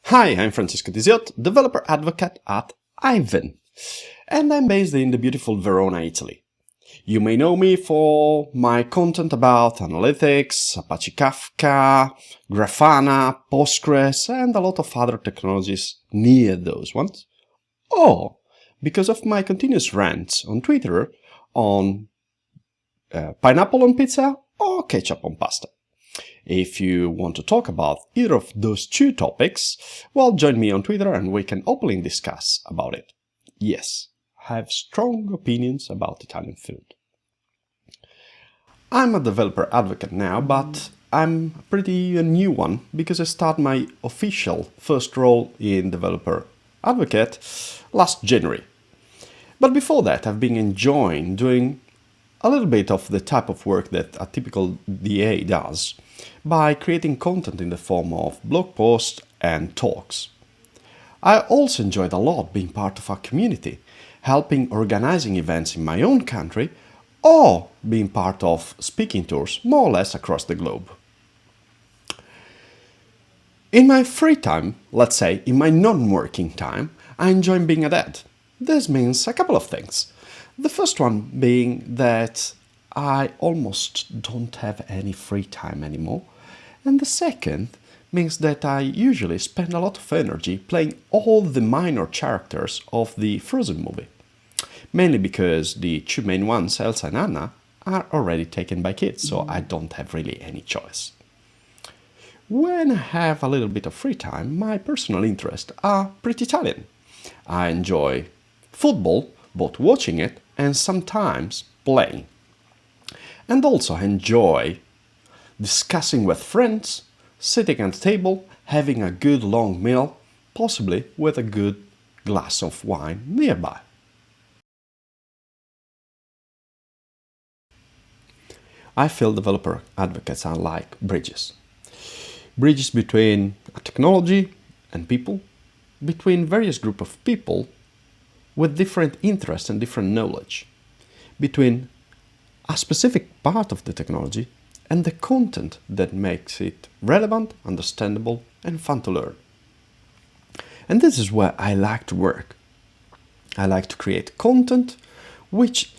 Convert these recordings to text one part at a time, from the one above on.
Hi, I'm Francesco Tisiot, Developer Advocate at Aiven, and I'm based in the beautiful Verona, Italy. You may know me for my content about analytics, Apache Kafka, Grafana, Postgres, and a lot of other technologies near those ones. Or because of my continuous rants on Twitter on pineapple on pizza or ketchup on pasta. If you want to talk about either of those two topics, well, join me on Twitter and we can openly discuss about it. Yes, I have strong opinions about Italian food. I'm a developer advocate now, but I'm a pretty new one because I started my official first role in developer advocate last January. But before that, I've been enjoying doing a little bit of the type of work that a typical DA does by creating content in the form of blog posts and talks. I also enjoyed a lot being part of a community, helping organizing events in my own country or being part of speaking tours more or less across the globe. In my free time, let's say in my non-working time, I enjoy being a dad. This means a couple of things. The first one being that I almost don't have any free time anymore. And the second means that I usually spend a lot of energy playing all the minor characters of the Frozen movie. Mainly because the two main ones, Elsa and Anna, are already taken by kids, so I don't have really any choice. When I have a little bit of free time, my personal interests are pretty Italian. I enjoy football, both watching it and sometimes playing. And also enjoy discussing with friends, sitting at the table, having a good long meal, possibly with a good glass of wine nearby. I feel developer advocates are like bridges. Bridges between technology and people, between various groups of people with different interests and different knowledge, between a specific part of the technology and the content that makes it relevant, understandable, and fun to learn. And this is where I like to work. I like to create content which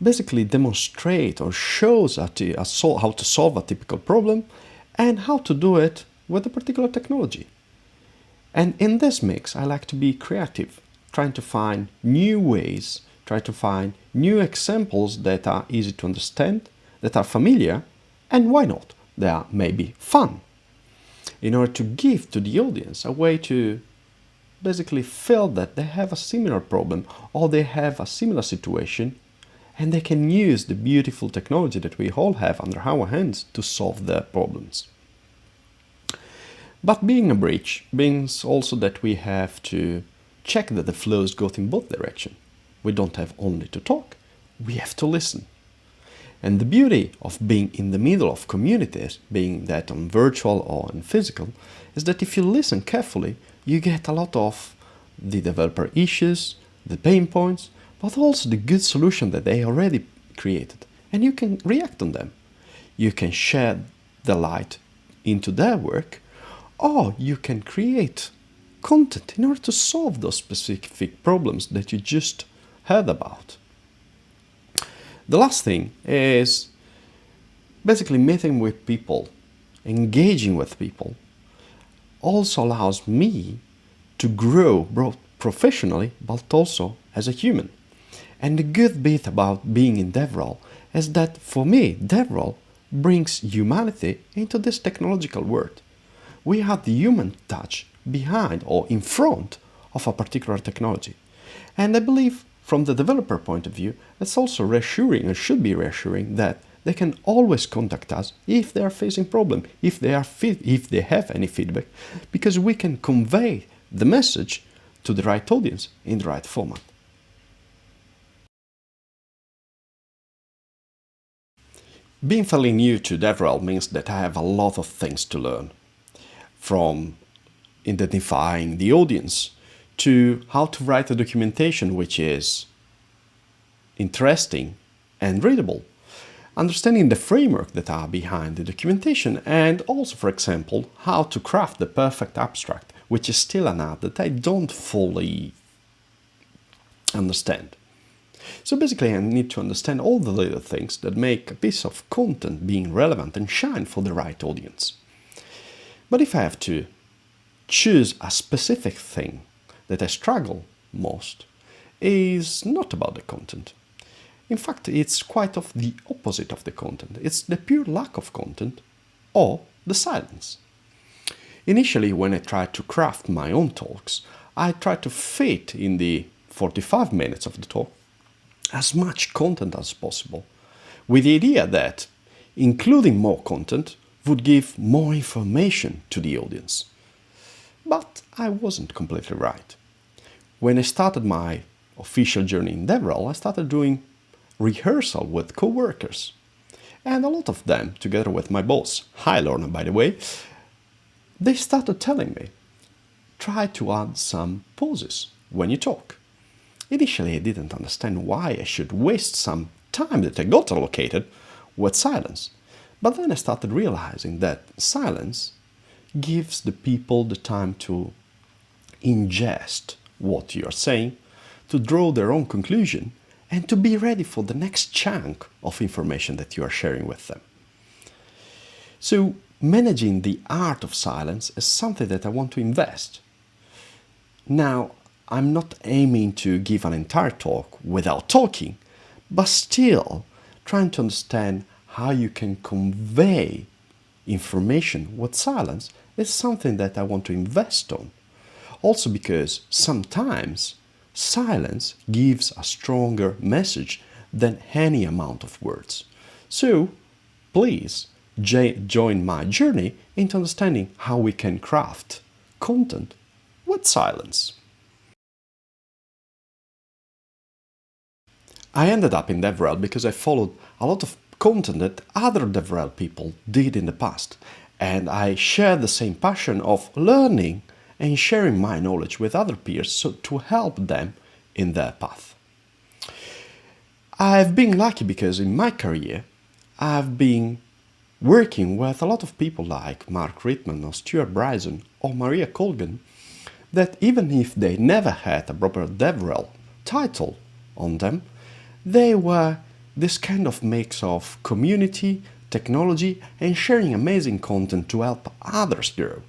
basically demonstrate or shows how to solve a typical problem and how to do it with a particular technology. And in this mix, I like to be creative, trying to find new ways, try to find new examples that are easy to understand, that are familiar, and why not, they are maybe fun, in order to give to the audience a way to basically feel that they have a similar problem or they have a similar situation and they can use the beautiful technology that we all have under our hands to solve their problems. But being a bridge means also that we have to check that the flows go in both directions. We don't have only to talk, we have to listen. And the beauty of being in the middle of communities, being that on virtual or in physical, is that if you listen carefully, you get a lot of the developer issues, the pain points, but also the good solution that they already created. And you can react on them. You can shed the light into their work, or you can create content in order to solve those specific problems that you just heard about. The last thing is basically meeting with people, engaging with people, also allows me to grow both professionally but also as a human. And the good bit about being in DevRel is that for me, DevRel brings humanity into this technological world. We have the human touch behind or in front of a particular technology. And I believe from the developer point of view, it's also reassuring and should be reassuring that they can always contact us if they are facing problem, if they have any feedback, because we can convey the message to the right audience in the right format. Being fairly new to DevRel means that I have a lot of things to learn, from identifying the audience to how to write a documentation which is interesting and readable, understanding the framework that are behind the documentation, and also, for example, how to craft the perfect abstract which is still an art that I don't fully understand. So basically I need to understand all the little things that make a piece of content being relevant and shine for the right audience. But if I have to choose a specific thing that I struggle most, is not about the content. In fact, it's quite of the opposite of the content. It's the pure lack of content or the silence. Initially, when I tried to craft my own talks, I tried to fit in the 45 minutes of the talk as much content as possible, with the idea that including more content would give more information to the audience. But I wasn't completely right. When I started my official journey in DevRel, I started doing rehearsal with co-workers. And a lot of them, together with my boss, hi Lorna by the way, they started telling me, try to add some pauses when you talk. Initially I didn't understand why I should waste some time that I got allocated with silence. But then I started realizing that silence gives the people the time to ingest what you are saying, to draw their own conclusion, and to be ready for the next chunk of information that you are sharing with them. So managing the art of silence is something that I want to invest. Now, I'm not aiming to give an entire talk without talking, but still trying to understand how you can convey information with silence is something that I want to invest on. Also because sometimes silence gives a stronger message than any amount of words. So please join my journey into understanding how we can craft content with silence. I ended up in DevRel because I followed a lot of content that other DevRel people did in the past, and I shared the same passion of learning and sharing my knowledge with other peers so to help them in their path. I've been lucky because in my career I've been working with a lot of people like Mark Rittman or Stuart Bryson or Maria Colgan that even if they never had a proper DevRel title on them, they were this kind of mix of community, technology and sharing amazing content to help others grow.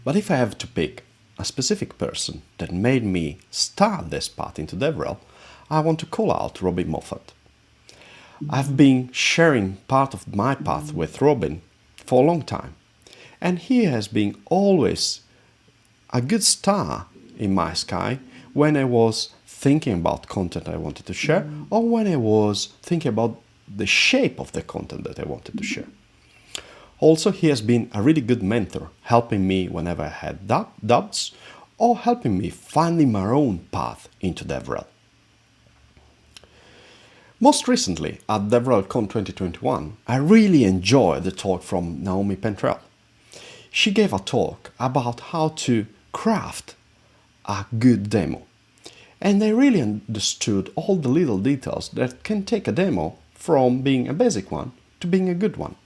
But if I have to pick a specific person that made me start this path into DevRel, I want to call out Robin Moffat. I've been sharing part of my path with Robin for a long time, and he has been always a good star in my sky when I was thinking about content I wanted to share or when I was thinking about the shape of the content that I wanted to share. Also, he has been a really good mentor, helping me whenever I had doubts or helping me finding my own path into DevRel. Most recently, at DevRelCon 2021, I really enjoyed the talk from Naomi Pentrell. She gave a talk about how to craft a good demo. And I really understood all the little details that can take a demo from being a basic one to being a good one.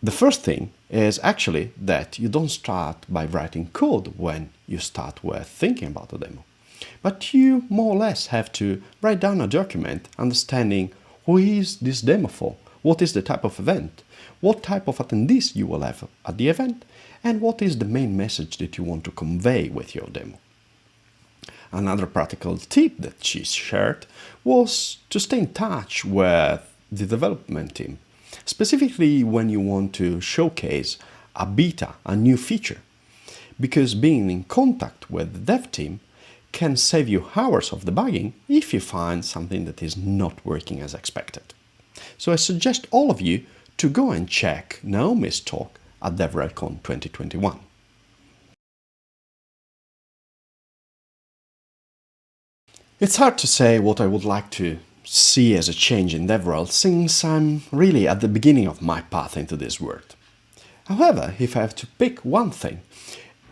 The first thing is actually that you don't start by writing code when you start with thinking about a demo. But you more or less have to write down a document understanding who is this demo for, what is the type of event, what type of attendees you will have at the event, and what is the main message that you want to convey with your demo. Another practical tip that she shared was to stay in touch with the development team, specifically when you want to showcase a beta, a new feature, because being in contact with the dev team can save you hours of debugging if you find something that is not working as expected. So I suggest all of you to go and check Naomi's talk at DevRelCon 2021. It's hard to say what I would like to see as a change in DevRel since I'm really at the beginning of my path into this world. However, if I have to pick one thing,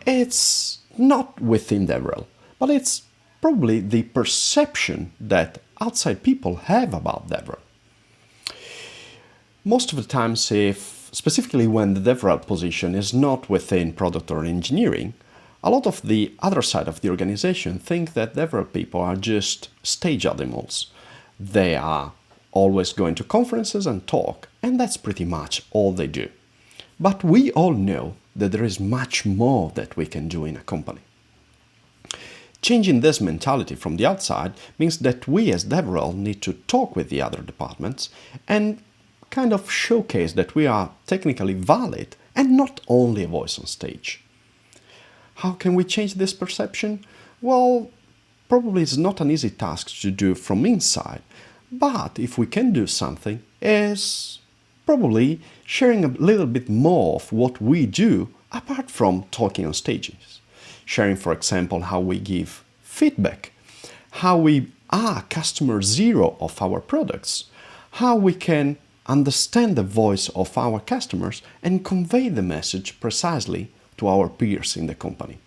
it's not within DevRel, but it's probably the perception that outside people have about DevRel. Most of the times, if specifically when the DevRel position is not within product or engineering, a lot of the other side of the organization think that DevRel people are just stage animals. They are always going to conferences and talk, and that's pretty much all they do. But we all know that there is much more that we can do in a company. Changing this mentality from the outside means that we as DevRel need to talk with the other departments and kind of showcase that we are technically valid and not only a voice on stage. How can we change this perception? Well, probably it's not an easy task to do from inside, but if we can do something, is probably sharing a little bit more of what we do apart from talking on stages. Sharing, for example, how we give feedback, how we are customer zero of our products, how we can understand the voice of our customers and convey the message precisely to our peers in the company.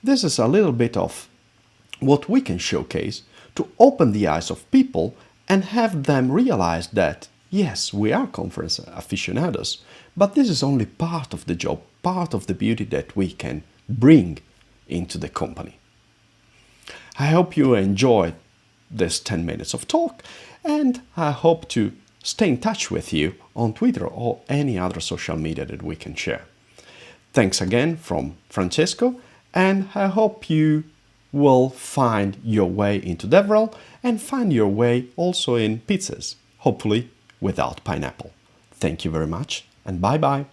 This is a little bit of what we can showcase to open the eyes of people and have them realize that, yes, we are conference aficionados, but this is only part of the job, part of the beauty that we can bring into the company. I hope you enjoyed this 10 minutes of talk, and I hope to stay in touch with you on Twitter or any other social media that we can share. Thanks again from Francesco, and I hope you will find your way into DevRel and find your way also in pizzas, hopefully without pineapple. Thank you very much, and bye-bye.